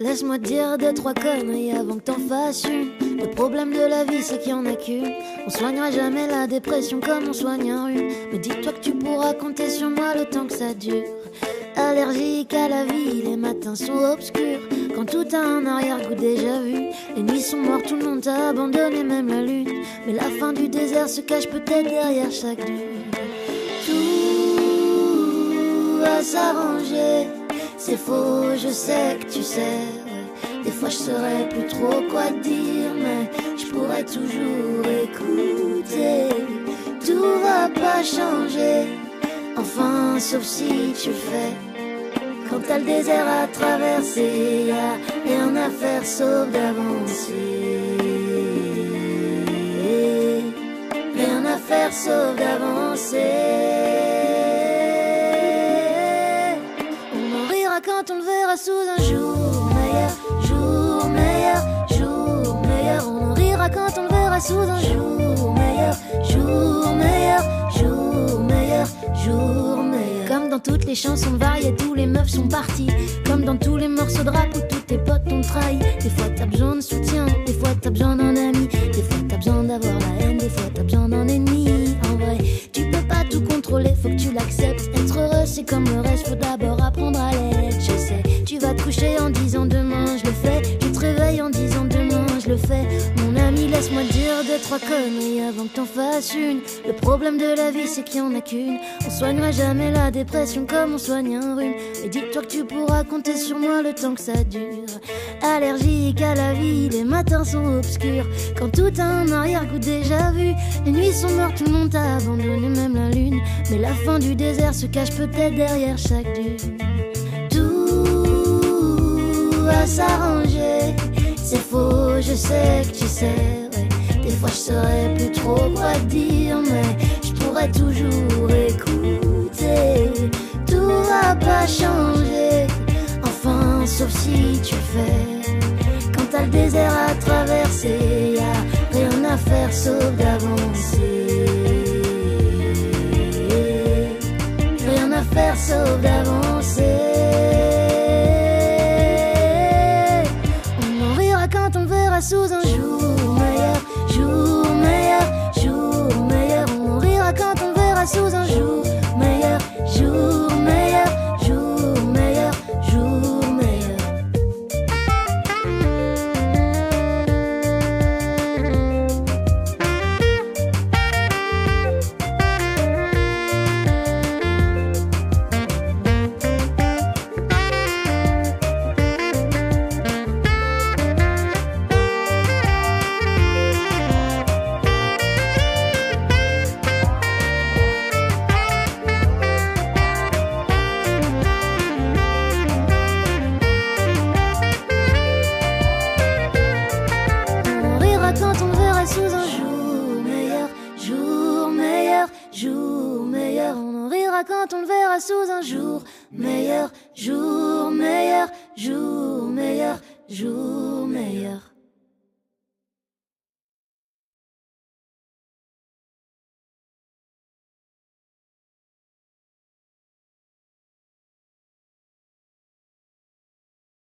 Laisse-moi te dire 2-3 conneries avant que t'en fasses une. Le problème de la vie c'est qu'il y en a qu'une. On soignera jamais la dépression comme on soigne un rhume. Mais dis-toi que tu pourras compter sur moi le temps que ça dure. Allergique à la vie, les matins sont obscurs. Quand tout a un arrière-goût déjà vu. Les nuits sont mortes, tout le monde t'a abandonné, même la lune. Mais la fin du désert se cache peut-être derrière chaque dune. Tout va s'arranger. C'est faux, je sais que tu sais, ouais. Des fois je saurais plus trop quoi te dire, mais je pourrais toujours écouter. Tout va pas changer, enfin sauf si tu le fais. Quand t'as le désert à traverser, y'a rien à faire sauf d'avancer. Rien à faire sauf d'avancer. Quand on le verra sous un jour meilleur, jour meilleur, jour meilleur. On en rira quand on le verra sous un jour meilleur, jour meilleur, jour meilleur, jour meilleur. Comme dans toutes les chansons variées, tous les meufs sont partis. Comme dans tous les morceaux de rap où tous tes potes t'ont trahi. Des fois t'as besoin de soutien, des fois t'as besoin d'un ami. Des fois t'as besoin d'avoir la haine, des fois t'as besoin d'un ennemi. En vrai, tu peux pas tout contrôler, faut que tu l'acceptes. Être heureux c'est comme le reste, faut d'abord apprendre à l'être. Je sais, tu vas te coucher en disant demain je le fais. Tu te réveilles en disant demain je le fais. Mon ami, laisse-moi te dire 2-3 conneries avant que t'en fasses une. Le problème de la vie c'est qu'il y en a qu'une. On soignera jamais la dépression comme on soigne un rhume. Et dis-toi que tu pourras compter sur moi le temps que ça dure. Allergique à la vie, les matins sont obscurs. Quand tout a un arrière-goût déjà vu. Les nuits sont mortes, tout le monde t'a abandonné, même la lune. Mais la fin du désert se cache peut-être derrière chaque dune. Va s'arranger, c'est faux, je sais que tu sais, ouais. Des fois je saurais plus trop quoi te dire, mais je pourrais toujours écouter. Tout va pas changer, enfin sauf si tu le fais. Quand t'as le désert à traverser, y'a rien à faire sauf d'avancer. Rien à faire sauf d'avancer. Sous un jour meilleur, jour meilleur, jour meilleur. On rira quand on verra sous un jour meilleur, jour meilleur, jour meilleur, jour meilleur. Quand on verra sous un jour meilleur, jour meilleur, jour meilleur. On en rira quand on le verra sous un jour meilleur, jour meilleur, jour meilleur, jour meilleur.